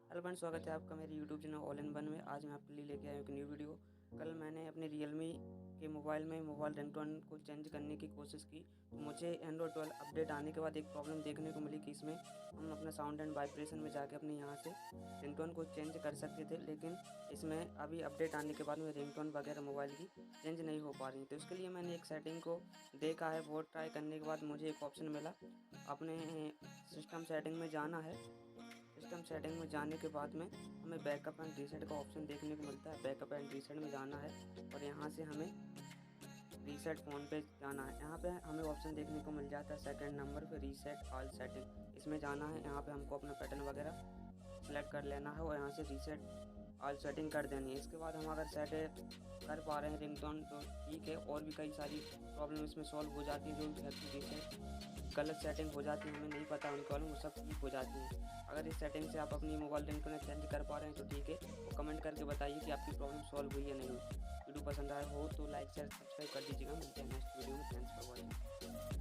Hello friends, स्वागत है आपका मेरे YouTube channel all in one में। आज मैं आपके लिए लेके आया हूँ एक न्यू वीडियो। कल मैंने अपने रियलमी के मोबाइल में मोबाइल रिंगटोन को चेंज करने की कोशिश की, तो मुझे एंड्रॉयड 12 अपडेट आने के बाद एक प्रॉब्लम देखने को मिली कि इसमें हम अपना साउंड एंड वाइब्रेशन में जाके अपने यहाँ से रिंगटोन को चेंज कर सकते थे, लेकिन इसमें अभी अपडेट आने के बाद में रिंगटोन वगैरह मोबाइल की चेंज नहीं हो पा रही। तो इसके लिए मैंने एक सेटिंग को देखा है। वो ट्राई करने के बाद मुझे एक ऑप्शन मिला, अपने सिस्टम सेटिंग में जाना है। सिस्टम सेटिंग में जाने के बाद में हमें बैकअप एंड रीसेट का ऑप्शन देखने को मिलता है। बैकअप एंड रीसेट में जाना है और यहाँ से हमें रीसेट फ़ोन पे जाना है। यहाँ पे हमें ऑप्शन देखने को मिल जाता है सेकंड नंबर पे, रीसेट ऑल सेटिंग। इसमें जाना है। यहाँ पे हमको अपना पैटर्न वगैरह सेलेक्ट कर लेना है और यहाँ से रीसेट ऑल सेटिंग कर देनी है। इसके बाद हम अगर सेट कर पा रहे हैं रिंगटोन तो ठीक है, और भी कई सारी प्रॉब्लम इसमें सॉल्व हो जाती है। जो रीसेट गलत सेटिंग हो जाती है, हमें नहीं पता उनकी प्रॉब्लम, वो सब ठीक हो जाती है। अगर इस सेटिंग से आप अपनी मोबाइल रिंगटोन चेंज कर पा रहे हैं तो ठीक है, वो कमेंट करके बताइए कि आपकी प्रॉब्लम सॉल्व हुई या नहीं हुई। वीडियो पसंद आया हो तो लाइक शेयर सब्सक्राइब कर दीजिएगा। मिलते हैं नेक्स्ट वीडियो में। Thanks for watching.